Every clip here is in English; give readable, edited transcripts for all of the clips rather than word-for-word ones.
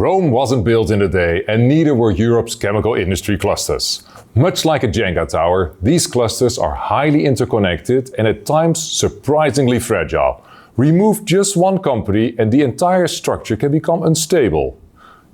Rome wasn't built in a day, and neither were Europe's chemical industry clusters. Much like a Jenga tower, these clusters are highly interconnected and at times surprisingly fragile. Remove just one company and the entire structure can become unstable.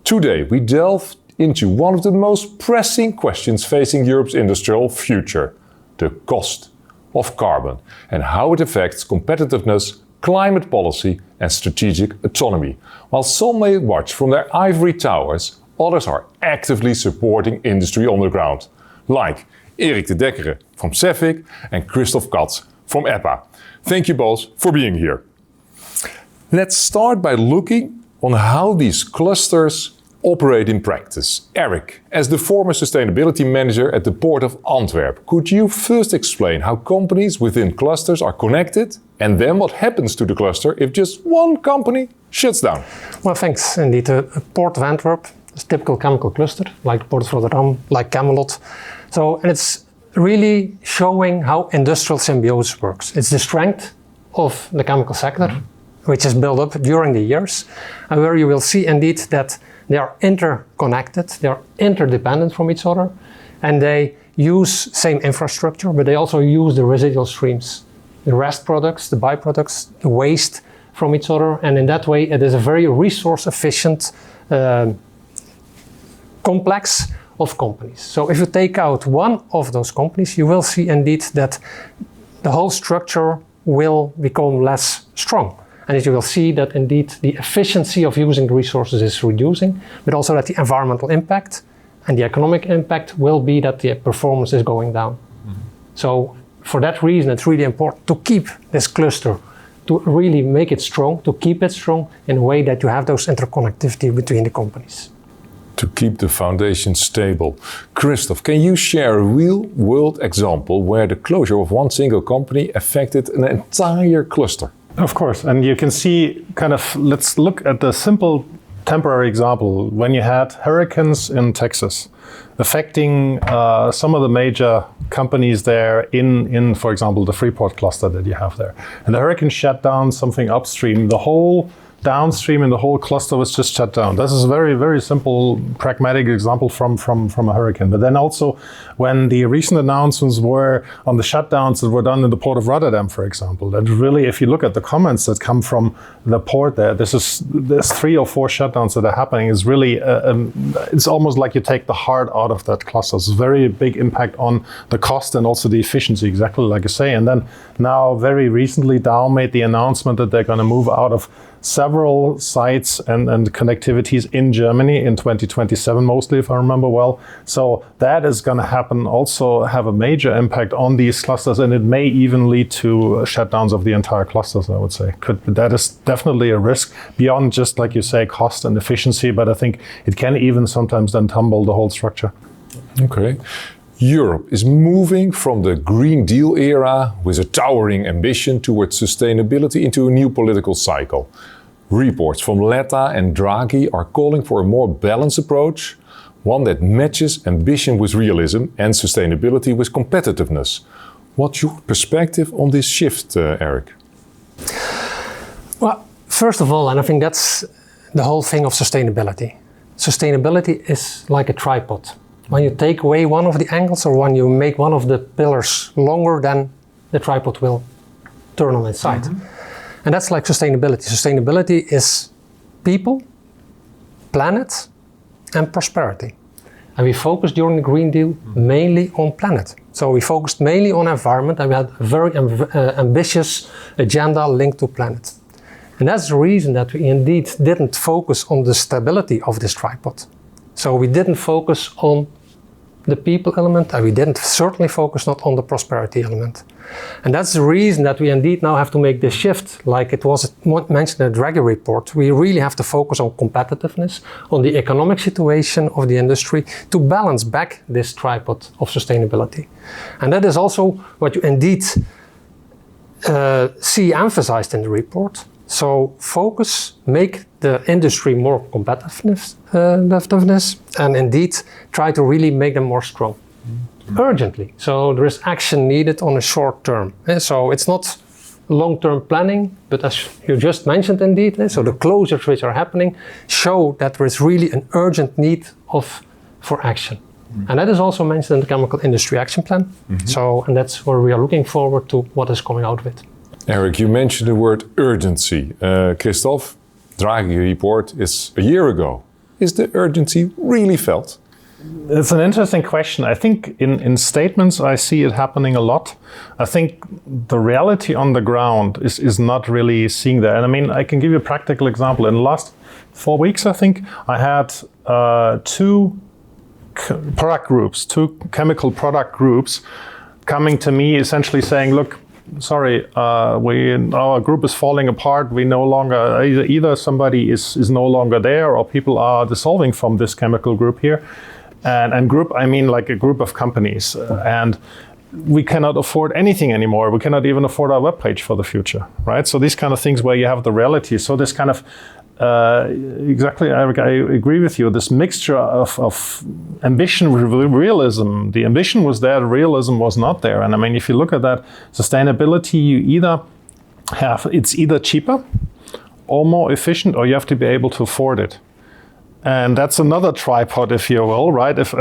Today we delve into one of the most pressing questions facing Europe's industrial future: the cost of carbon and how it affects competitiveness, climate policy and strategic autonomy. While some may watch from their ivory towers, others are actively supporting industry on the ground, like Erik de Deckere from Cefic and Christoph Katz from EPPA. Thank you both for being here. Let's start by looking on how these clusters operate in practice. Erik, as the former sustainability manager at the Port of Antwerp, could you first explain how companies within clusters are connected and then what happens to the cluster if just one company shuts down? Well, thanks. Indeed, a Port of Antwerp is a typical chemical cluster, like Port of Rotterdam, like Camelot. And it's really showing how industrial symbiosis works. It's the strength of the chemical sector, which is built up during the years, and where you will see indeed that they are interconnected, they are interdependent from each other, and they use same infrastructure, but they also use the residual streams, the rest products, the byproducts, the waste from each other, and in that way it is a very resource efficient complex of companies. So if you take out one of those companies, you will see indeed that the whole structure will become less strong. And you will see that indeed the efficiency of using the resources is reducing, but also that the environmental impact and the economic impact will be that the performance is going down. So for that reason, it's really important to keep this cluster, to really make it strong, to keep it strong in a way that you have those interconnectivity between the companies. To keep the foundation stable. Christoph, can you share a real-world example where the closure of one single company affected an entire cluster? Of course, and you can see let's look at the simple temporary example. When you had hurricanes in Texas affecting some of the major companies there in, for example, the Freeport cluster that you have there. And the hurricane shut down something upstream. The whole downstream and the whole cluster was just shut down. This is a very, very simple, pragmatic example from a hurricane. But then also when the recent announcements were on the shutdowns that were done in the Port of Rotterdam, for example, that really, if you look at the comments that come from the port there, there's 3 or 4 shutdowns that are happening. Is really, it's almost like you take the heart out of that cluster. It's a very big impact on the cost and also the efficiency, exactly like you say. And then now very recently Dow made the announcement that they're going to move out of several sites and connectivities in Germany in 2027 mostly, if I remember well. So that is going to happen, also have a major impact on these clusters, and it may even lead to shutdowns of the entire clusters, I would say. That is definitely a risk beyond just, like you say, cost and efficiency, but I think it can even sometimes then tumble the whole structure. Okay. Europe is moving from the Green Deal era with a towering ambition towards sustainability into a new political cycle. Reports from Letta and Draghi are calling for a more balanced approach, one that matches ambition with realism and sustainability with competitiveness. What's your perspective on this shift, Erik? Well, first of all, and I think that's the whole thing of sustainability. Sustainability is like a tripod. When you take away one of the angles or when you make one of the pillars longer, then the tripod will turn on its side. And that's like sustainability. Sustainability is people, planet, and prosperity. And we focused during the Green Deal mainly on planet. So we focused mainly on environment, and we had a very ambitious agenda linked to planet. And that's the reason that we indeed didn't focus on the stability of this tripod. So we didn't focus on the people element, and we didn't certainly focus not on the prosperity element. And that's the reason that we indeed now have to make this shift, like it was mentioned in the Deckere report. We really have to focus on competitiveness, on the economic situation of the industry to balance back this tripod of sustainability. And that is also what you indeed see emphasized in the report. So focus, make the industry more competitiveness, and indeed try to really make them more strong. Urgently. So there is action needed on a short term. So it's not long-term planning, but as you just mentioned indeed, so the closures which are happening show that there is really an urgent need for action. And that is also mentioned in the Chemical Industry Action Plan. So, and that's where we are looking forward to what is coming out of it. Eric, you mentioned the word urgency. Christoph, Draghi report is a year ago. Is the urgency really felt? It's an interesting question. I think in statements I see it happening a lot. I think the reality on the ground is not really seeing that. And I mean, I can give you a practical example. In the last 4 weeks, I think, I had two chemical product groups coming to me essentially saying, look, sorry, our group is falling apart. We no longer, either somebody is no longer there or people are dissolving from this chemical group here. And group, I mean like a group of companies. And we cannot afford anything anymore. We cannot even afford our webpage for the future, right? So these kind of things where you have the reality. So this kind of, exactly, Eric, I agree with you. This mixture of ambition with realism. The ambition was there, the realism was not there. And I mean, if you look at that sustainability, you either have, it's either cheaper or more efficient, or you have to be able to afford it. And that's another tripod, if you will, right? If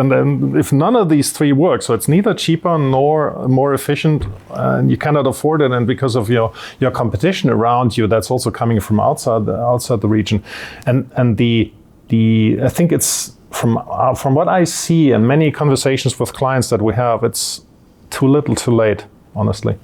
none of these three work, so it's neither cheaper nor more efficient, and you cannot afford it, and because of your competition around you, that's also coming from outside the region, and the I think it's from what I see in many conversations with clients that we have, it's too little, too late, honestly.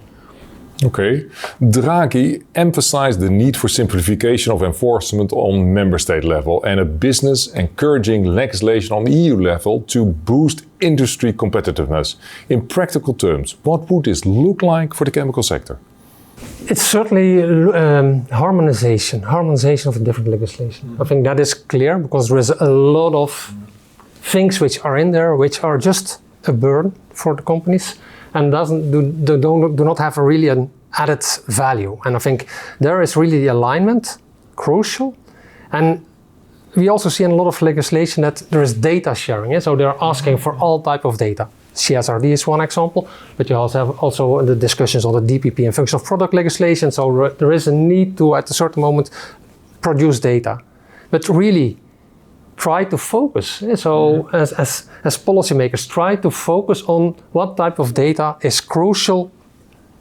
Okay. Draghi emphasized the need for simplification of enforcement on member state level and a business encouraging legislation on EU level to boost industry competitiveness. In practical terms, what would this look like for the chemical sector? It's certainly harmonization of the different legislation. I think that is clear because there is a lot of things which are in there which are just a burden for the companies and do not have really an added value. And I think there is really the alignment crucial. And we also see in a lot of legislation that there is data sharing. Yeah? So they're asking for all type of data. CSRD is one example, but you also have the discussions on the DPP and functional product legislation. So there is a need to, at a certain moment, produce data. But really, try to focus. So as policymakers, try to focus on what type of data is crucial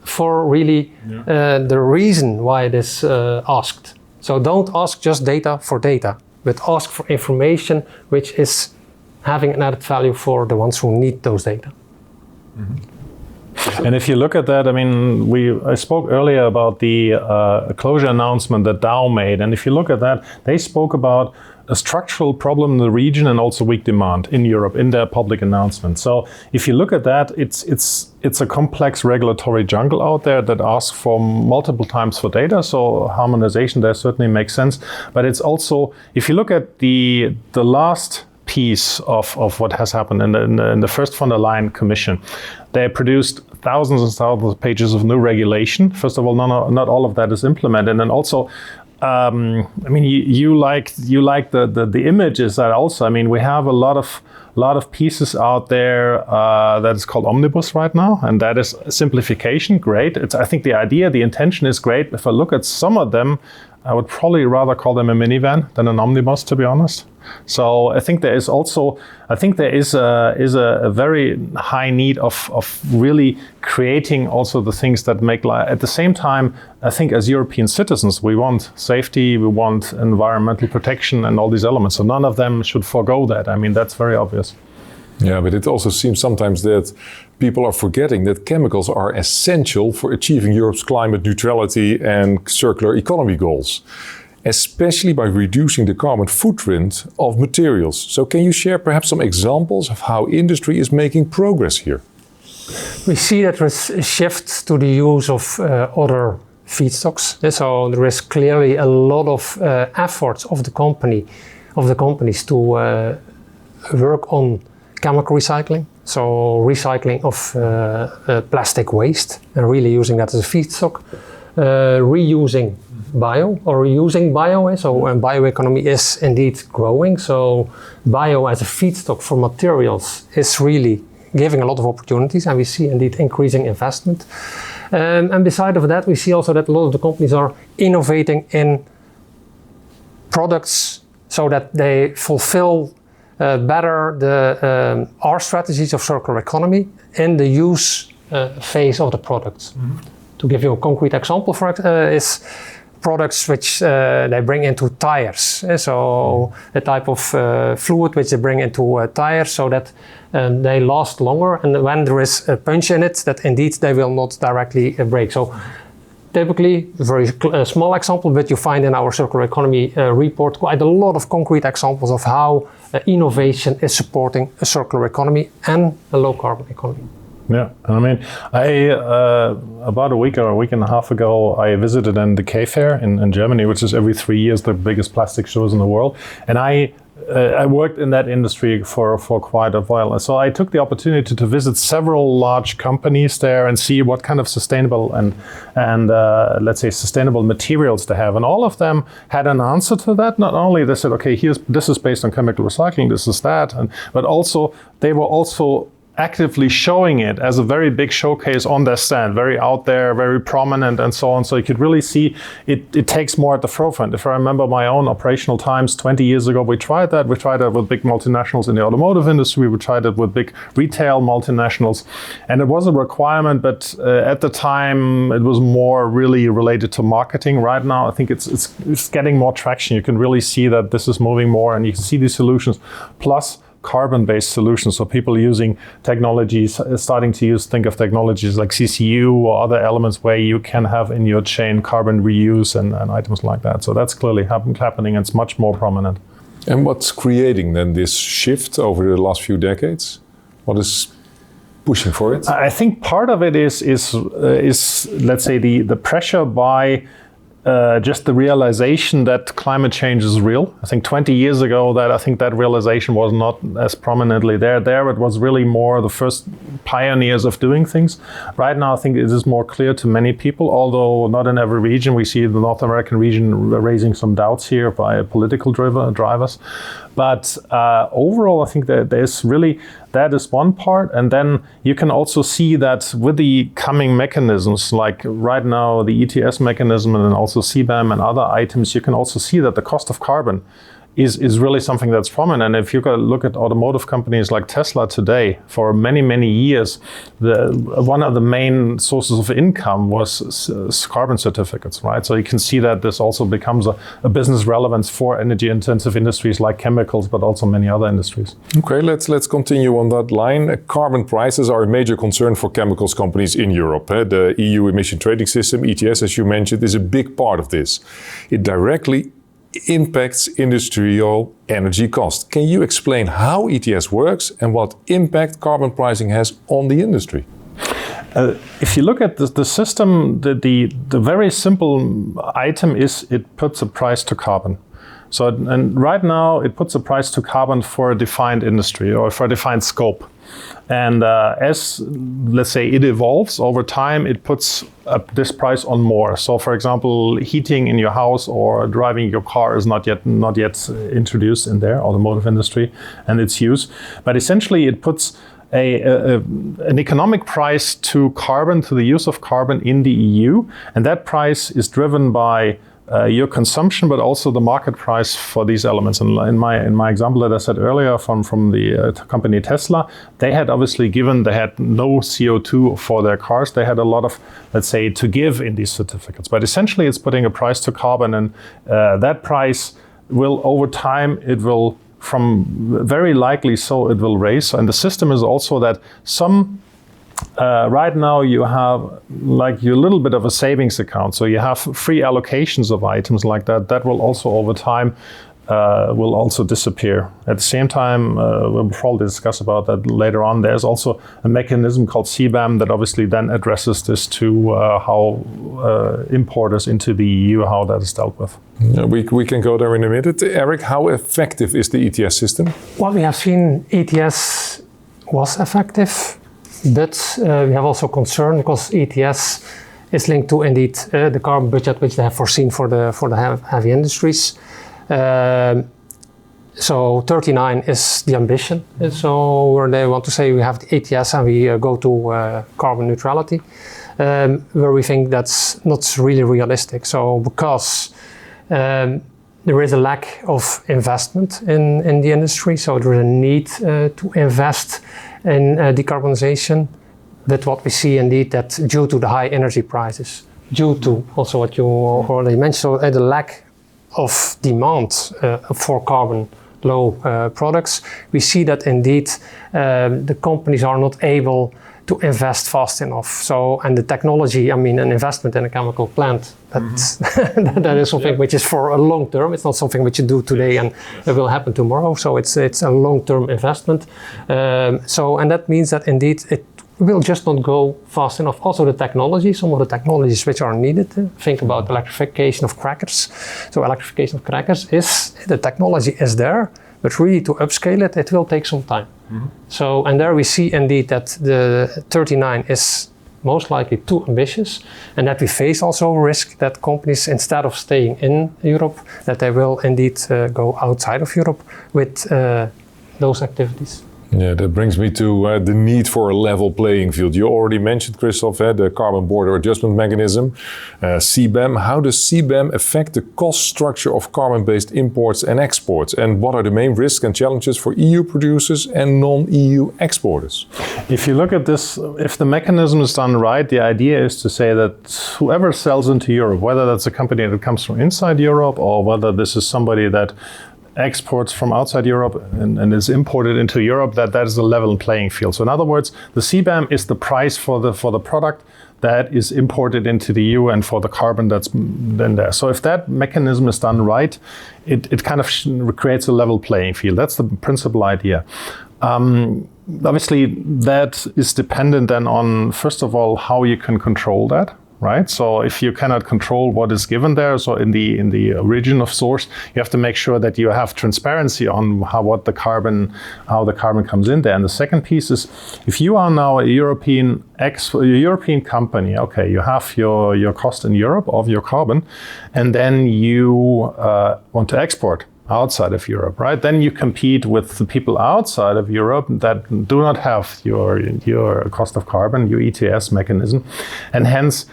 for really the reason why it is asked. So don't ask just data for data, but ask for information which is having an added value for the ones who need those data. And if you look at that, I mean, I spoke earlier about the closure announcement that Dow made. And if you look at that, they spoke about a structural problem in the region and also weak demand in Europe in their public announcement. So if you look at that, it's a complex regulatory jungle out there that asks for multiple times for data. So harmonization there certainly makes sense. But it's also, if you look at the last piece of what has happened in the first von der Leyen Commission, they produced thousands and thousands of pages of new regulation. First of all, not all of that is implemented, and also, I mean, you like the images that also. I mean, we have a lot of pieces out there that is called omnibus right now, and that is simplification. Great. I think the idea, the intention is great. If I look at some of them, I would probably rather call them a minivan than an omnibus, to be honest. So I think there is a very high need of really creating also the things that make life. At the same time, I think as European citizens, we want safety, we want environmental protection and all these elements. So none of them should forego that. I mean, that's very obvious. Yeah, but it also seems sometimes that people are forgetting that chemicals are essential for achieving Europe's climate neutrality and circular economy goals, especially by reducing the carbon footprint of materials. So can you share perhaps some examples of how industry is making progress here? We see that there is a shift to the use of other feedstocks. So there is clearly a lot of efforts of the companies to work on chemical recycling. So recycling of plastic waste and really using that as a feedstock. Reusing bio or reusing bio. So bioeconomy is indeed growing. So bio as a feedstock for materials is really giving a lot of opportunities, and we see indeed increasing investment. And beside of that, we see also that a lot of the companies are innovating in products so that they fulfill better the our strategies of circular economy in the use phase of the products. To give you a concrete example, is products which they bring into tires. So the type of fluid which they bring into tires so that they last longer, and when there is a punch in it, that indeed they will not directly break. So typically, a very small example, but you find in our circular economy report quite a lot of concrete examples of how innovation is supporting a circular economy and a low carbon economy. Yeah, I mean, about a week or a week and a half ago, I visited the K Fair in Germany, which is every 3 years the biggest plastic shows in the world, and I worked in that industry for quite a while. So I took the opportunity to visit several large companies there and see what kind of sustainable and let's say sustainable materials they have. And all of them had an answer to that. Not only they said, okay, this is based on chemical recycling, this is that, but also they were also actively showing it as a very big showcase on their stand, very out there, very prominent and so on. So you could really see it takes more at the forefront. If I remember my own operational times 20 years ago, we tried that. We tried that with big multinationals in the automotive industry. We tried it with big retail multinationals. And it was a requirement, but at the time it was more really related to marketing. Right now, I think it's getting more traction. You can really see that this is moving more and you can see these solutions. Plus, carbon-based solutions, so people using technologies, starting to think of technologies like CCU or other elements where you can have in your chain carbon reuse and items like that. So that's clearly happening and it's much more prominent. And what's creating then this shift over the last few decades? What is pushing for it? I think part of it is let's say the pressure by just the realization that climate change is real. I think 20 years ago that realization was not as prominently there. There it was really more the first pioneers of doing things. Right now I think it is more clear to many people, although not in every region. We see the North American region raising some doubts here by political drivers. But overall, I think that that is one part. And then you can also see that with the coming mechanisms, like right now, the ETS mechanism and then also CBAM and other items, you can also see that the cost of carbon is really something that's prominent. And if you look at automotive companies like Tesla today, for many, many years, one of the main sources of income was carbon certificates, right? So you can see that this also becomes a business relevance for energy-intensive industries like chemicals, but also many other industries. Okay, let's continue on that line. Carbon prices are a major concern for chemicals companies in Europe. The EU emission trading system, ETS, as you mentioned, is a big part of this. It directly impacts industrial energy cost. Can you explain how ETS works and what impact carbon pricing has on the industry? If you look at the system, the very simple item is it puts a price to carbon. So, and right now it puts a price to carbon for a defined industry or for a defined scope. And as, let's say, it evolves over time, it puts this price on more. So, for example, heating in your house or driving your car is not yet introduced in their automotive industry and its use. But essentially, it puts an economic price to carbon, to the use of carbon in the EU, and that price is driven by your consumption, but also the market price for these elements. And in my example that I said earlier from the company Tesla, they had obviously they had no CO2 for their cars. They had a lot of, let's say, to give in these certificates. But essentially, it's putting a price to carbon, and that price will, over time, it will, from very likely so, it will raise. And the system is also that some right now you have like a little bit of a savings account. So you have free allocations of items like that. That will also over time will also disappear. At the same time, we'll probably discuss about that later on. There's also a mechanism called CBAM that obviously then addresses this to how importers into the EU, how that is dealt with. Yeah, we can go there in a minute. Eric, how effective is the ETS system? What we have seen, ETS was effective. But we have also concern because ETS is linked to indeed the carbon budget which they have foreseen for the heavy industries. So 39 is the ambition. So where they want to say we have the ETS and we go to carbon neutrality, where we think that's not really realistic. So because there is a lack of investment in the industry, so there is a need to invest in decarbonization. But what we see indeed that due to the high energy prices, due to also what you already mentioned, so the lack of demand for carbon low products, we see that indeed the companies are not able to invest fast enough. So, and the technology, I mean, an investment in a chemical plant, that is something which is for a long term. It's not something which you do today and it will happen tomorrow. So it's a long-term investment. And that means that indeed it will just not go fast enough. Also the technology, some of the technologies which are needed, think about electrification of crackers. So electrification of crackers the technology is there, but really to upscale it will take some time. So, and there we see indeed that the 39 is most likely too ambitious, and that we face also a risk that companies, instead of staying in Europe, that they will indeed go outside of Europe with those activities. Yeah, that brings me to the need for a level playing field. You already mentioned, Christoph, the Carbon Border Adjustment Mechanism, CBAM. How does CBAM affect the cost structure of carbon-based imports and exports? And what are the main risks and challenges for EU producers and non-EU exporters? If you look at this, if the mechanism is done right, the idea is to say that whoever sells into Europe, whether that's a company that comes from inside Europe or whether this is somebody that exports from outside Europe and is imported into Europe, that is a level playing field. So in other words, the CBAM is the price for the product that is imported into the EU and for the carbon that's then there. So if that mechanism is done right, it kind of creates a level playing field. That's the principal idea. Obviously, that is dependent then on, first of all, how you can control that. Right, so if you cannot control what is given there, so in the origin of source, you have to make sure that you have transparency on how the carbon comes in there. And the second piece is, if you are now a European company, okay, you have your cost in Europe of your carbon, and then you want to export outside of Europe, right? Then you compete with the people outside of Europe that do not have your cost of carbon, your ETS mechanism, and hence.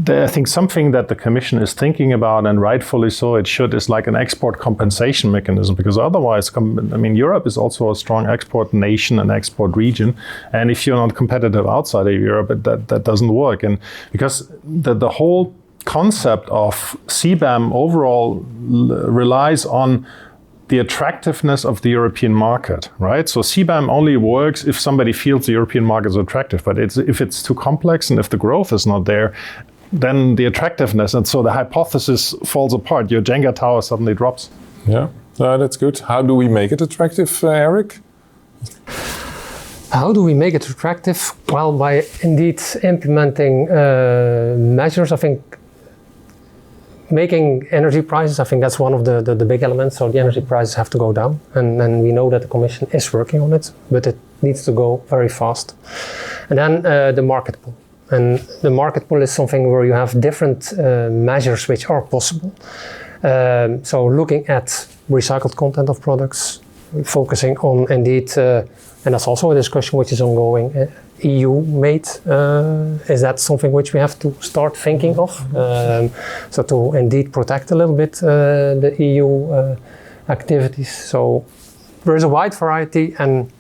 I think something that the Commission is thinking about, and rightfully so, is like an export compensation mechanism, because otherwise, Europe is also a strong export nation and export region, and if you're not competitive outside of Europe, that doesn't work. And because the whole concept of CBAM overall relies on the attractiveness of the European market, right? So CBAM only works if somebody feels the European market is attractive, but if it's too complex and if the growth is not there, then the attractiveness, and so the hypothesis falls apart. Your Jenga tower suddenly drops. Yeah, that's good. How do we make it attractive, Eric? How do we make it attractive? Well, by indeed implementing measures. I think making energy prices, I think that's one of the big elements. So the energy prices have to go down, and we know that the Commission is working on it, but it needs to go very fast. And then the market pool. And the market pool is something where you have different measures which are possible. So looking at recycled content of products, focusing on indeed, and that's also a discussion which is ongoing, EU made. Is that something which we have to start thinking of? So to indeed protect a little bit the EU activities. So there is a wide variety, and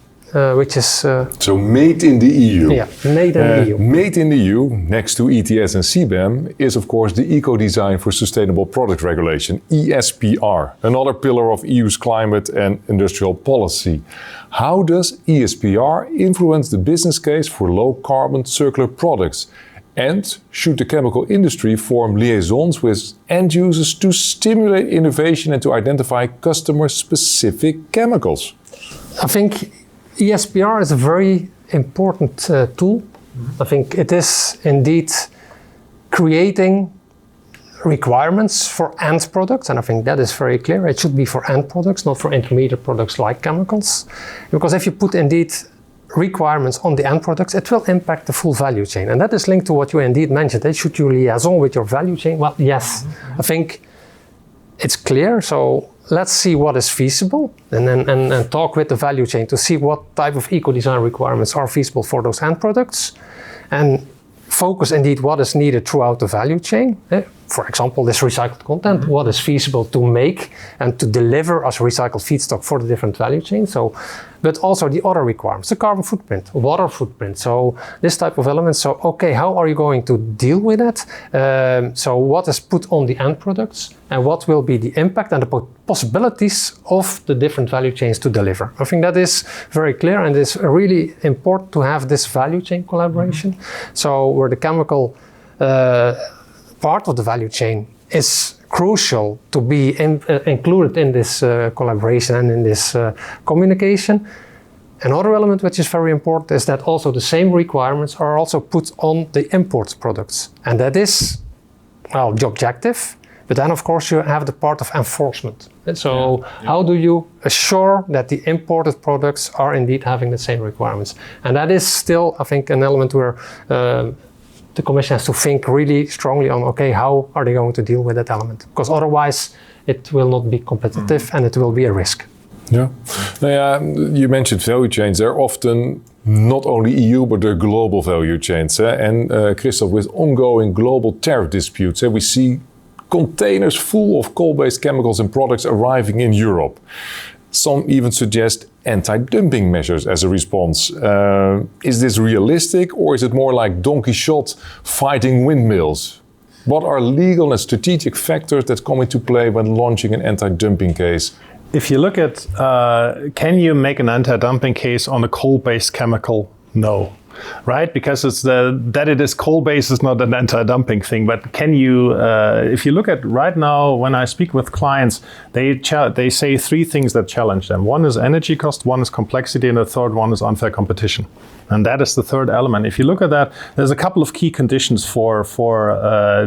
which is... So made in the EU. Yeah, made in the EU. Made in the EU, next to ETS and CBAM, is of course the Ecodesign for Sustainable Product Regulation, ESPR, another pillar of EU's climate and industrial policy. How does ESPR influence the business case for low-carbon circular products? And should the chemical industry form liaisons with end users to stimulate innovation and to identify customer-specific chemicals? I think ESPR is a very important tool. I think it is indeed creating requirements for end products, and I think that is very clear. It should be for end products, not for intermediate products like chemicals. Because if you put indeed requirements on the end products, it will impact the full value chain. And that is linked to what you indeed mentioned. Should you liaison with your value chain? Well, yes. I think it's clear. So let's see what is feasible and talk with the value chain to see what type of eco-design requirements are feasible for those end products, and focus indeed what is needed throughout the value chain. For example, this recycled content, what is feasible to make and to deliver as recycled feedstock for the different value chains. So, but also the other requirements, the carbon footprint, water footprint. So this type of elements. So, okay, how are you going to deal with that? So what is put on the end products and what will be the impact and the possibilities of the different value chains to deliver? I think that is very clear, and it's really important to have this value chain collaboration. So where the chemical part of the value chain is crucial to be included in this collaboration and in this communication. Another element which is very important is that also the same requirements are also put on the import products. And that is, well, the objective, but then of course you have the part of enforcement. And so how do you assure that the imported products are indeed having the same requirements? And that is still, I think, an element where the Commission has to think really strongly on, okay, how are they going to deal with that element? Because otherwise it will not be competitive and it will be a risk. Yeah. You mentioned value chains. They're often not only EU, but they're global value chains. And Christoph, with ongoing global tariff disputes, we see containers full of coal-based chemicals and products arriving in Europe. Some even suggest anti-dumping measures as a response. Is this realistic, or is it more like Don Quixote fighting windmills? What are legal and strategic factors that come into play when launching an anti-dumping case? If you look at, can you make an anti-dumping case on a coal-based chemical? No. Right, because it's that it is coal-based is not an anti-dumping thing. But can you, if you look at right now, when I speak with clients, they say three things that challenge them. One is energy cost, one is complexity, and the third one is unfair competition. And that is the third element. If you look at that, there's a couple of key conditions for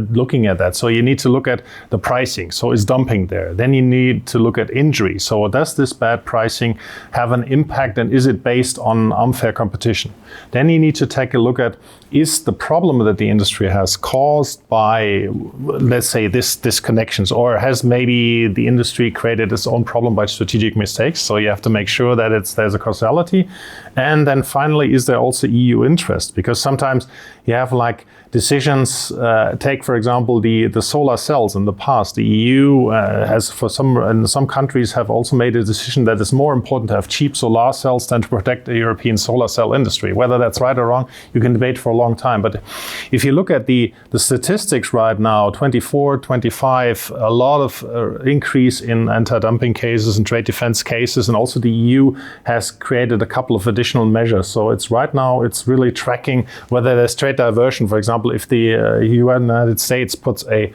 looking at that. So you need to look at the pricing. So is dumping there? Then you need to look at injury. So does this bad pricing have an impact, and is it based on unfair competition? Then you need to take a look at, is the problem that the industry has caused by, let's say, this disconnections, or has maybe the industry created its own problem by strategic mistakes? So you have to make sure that there's a causality. And then finally, is there also EU interest? Because sometimes you have like decisions, take for example the solar cells in the past. The EU has in some countries have also made a decision that it's more important to have cheap solar cells than to protect the European solar cell industry. Whether that's right or wrong, you can debate for a long time. But if you look at the statistics right now, 24, 25, a lot of increase in anti-dumping cases and trade defense cases, and also the EU has created a couple of additional measures. So it's right now, it's really tracking whether there's trade diversion. For example, if the United States puts a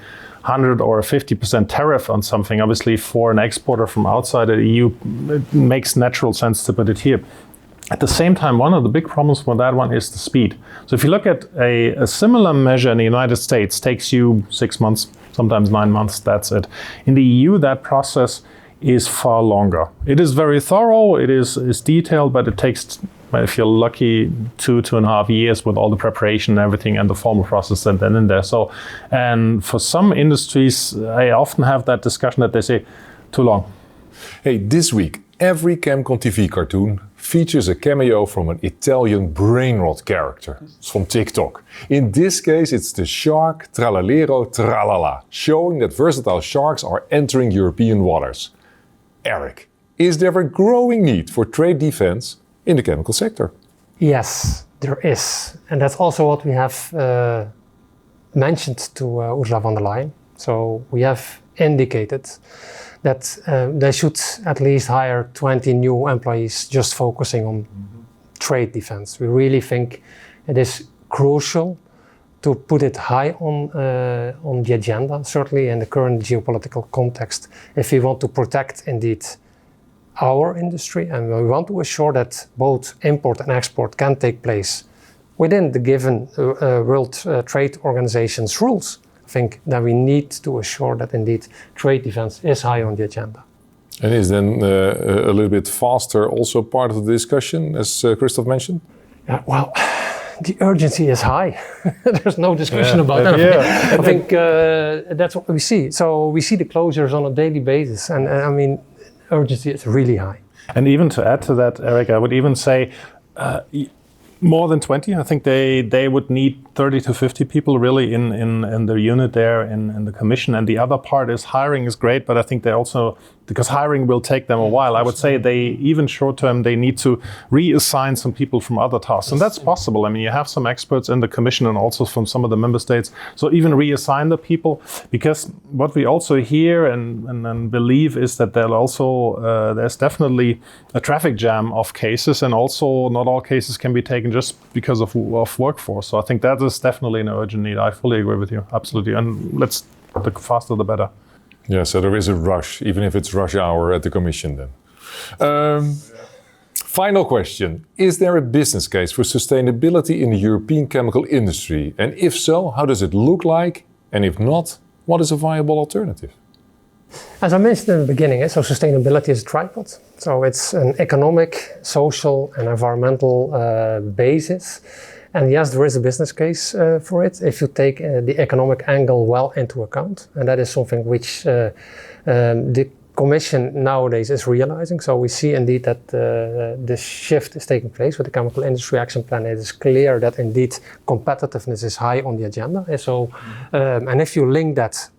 100 or a 50% tariff on something, obviously for an exporter from outside the EU, it makes natural sense to put it here. At the same time, one of the big problems with that one is the speed. So if you look at a similar measure in the United States, takes you 6 months, sometimes 9 months, that's it. In the EU, that process is far longer. It is very thorough, it is detailed, but it takes, if you're lucky, 2.5 years with all the preparation and everything and the formal process and then in there. So, and for some industries, I often have that discussion that they say, too long. Hey, this week, every ChemCon TV cartoon features a cameo from an Italian brainrot character. It's from TikTok. In this case, it's the shark Tralalero Tralala, showing that versatile sharks are entering European waters. Eric, is there a growing need for trade defense in the chemical sector? Yes, there is. And that's also what we have mentioned to Ursula von der Leyen. So we have indicated that they should at least hire 20 new employees just focusing on trade defense. We really think it is crucial to put it high on the agenda, certainly in the current geopolitical context, if we want to protect indeed our industry, and we want to assure that both import and export can take place within the given World Trade Organization's rules. I think that we need to assure that indeed trade defense is high on the agenda. And is then a little bit faster also part of the discussion, as Christoph mentioned? Yeah, well, The urgency is high. There's no discussion about that. I think that's what we see. So we see the closures on a daily basis, and I mean, urgency is really high. And even to add to that, Eric, I would even say more than 20. I think they would need 30 to 50 people really in the unit there in the commission. And the other part is hiring is great, but I think they also, because hiring will take them a while, I would say they, even short term, they need to reassign some people from other tasks. And that's possible. I mean, you have some experts in the commission and also from some of the member states. So even reassign the people, because what we also hear and believe is that there's definitely a traffic jam of cases, and also not all cases can be taken just because of workforce. So I think that is definitely an urgent need. I fully agree with you, absolutely. And the faster the better. Yeah, so there is a rush, even if it's rush hour at the Commission then. Final question. Is there a business case for sustainability in the European chemical industry? And if so, how does it look like? And if not, what is a viable alternative? As I mentioned in the beginning, so sustainability is a tripod. So it's an economic, social and environmental basis. And yes, there is a business case for it if you take the economic angle well into account. And that is something which the Commission nowadays is realizing. So we see indeed that this shift is taking place with the Chemical Industry Action Plan. It is clear that indeed competitiveness is high on the agenda. And so, and if you link that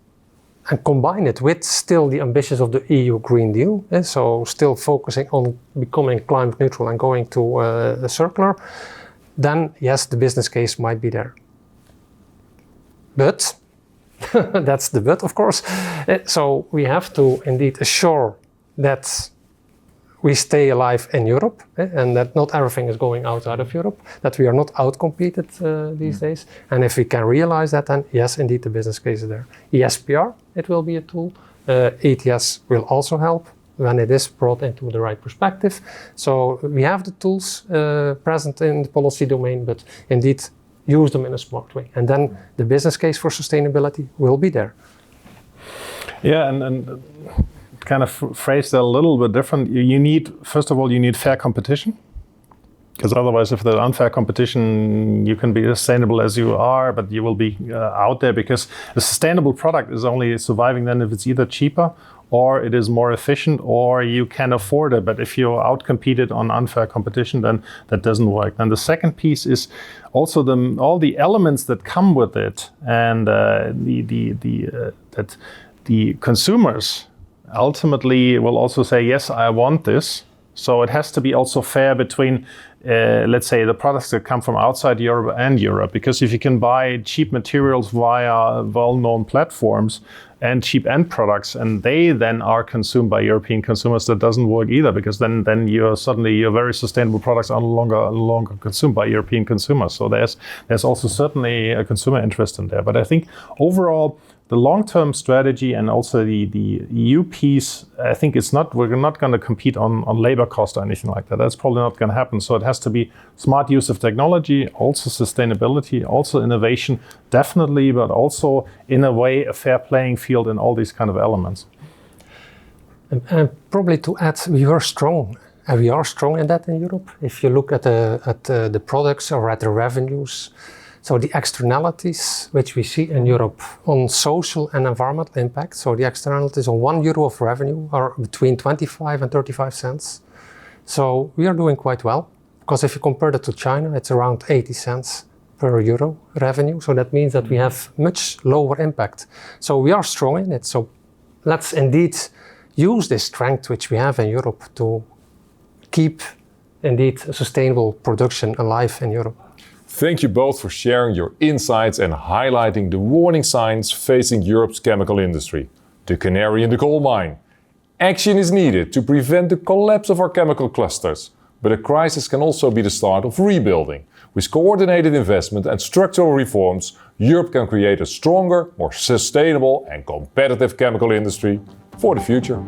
and combine it with still the ambitions of the EU Green Deal, so still focusing on becoming climate neutral and going to a circular, then yes, the business case might be there. But, that's the but of course, so we have to indeed assure that we stay alive in Europe and that not everything is going outside of Europe, that we are not outcompeted these days. And if we can realize that, then yes, indeed the business case is there. ESPR, it will be a tool. ETS will also help when it is brought into the right perspective. So we have the tools present in the policy domain, but indeed use them in a smart way. And then the business case for sustainability will be there. Yeah, and kind of phrase that a little bit different. You need, first of all, you need fair competition. Because otherwise, if there's unfair competition, you can be as sustainable as you are, but you will be out there, because a sustainable product is only surviving then if it's either cheaper or it is more efficient or you can afford it. But if you're outcompeted on unfair competition, then that doesn't work. And the second piece is also all the elements that come with it, and that the consumers ultimately will also say, yes, I want this. So it has to be also fair between, let's say, the products that come from outside Europe and Europe. Because if you can buy cheap materials via well-known platforms and cheap end products, and they then are consumed by European consumers, that doesn't work either. Because then your very sustainable products are no longer consumed by European consumers. So there's also certainly a consumer interest in there. But I think overall, the long-term strategy and also the EU piece, I think we're not going to compete on labor cost or anything like that. That's probably not going to happen. So it has to be smart use of technology, also sustainability, also innovation, definitely, but also in a way a fair playing field in all these kind of elements. And probably to add, we are strong in that in Europe. If you look at the products or at the revenues, so the externalities which we see in Europe on social and environmental impact, so the externalities on €1 of revenue are between 25 and 35 cents. So we are doing quite well, because if you compare that to China, it's around 80 cents per euro revenue. So that means that we have much lower impact. So we are strong in it. So let's indeed use this strength which we have in Europe to keep indeed a sustainable production alive in Europe. Thank you both for sharing your insights and highlighting the warning signs facing Europe's chemical industry. The canary in the coal mine. Action is needed to prevent the collapse of our chemical clusters, but a crisis can also be the start of rebuilding. With coordinated investment and structural reforms, Europe can create a stronger, more sustainable and competitive chemical industry for the future.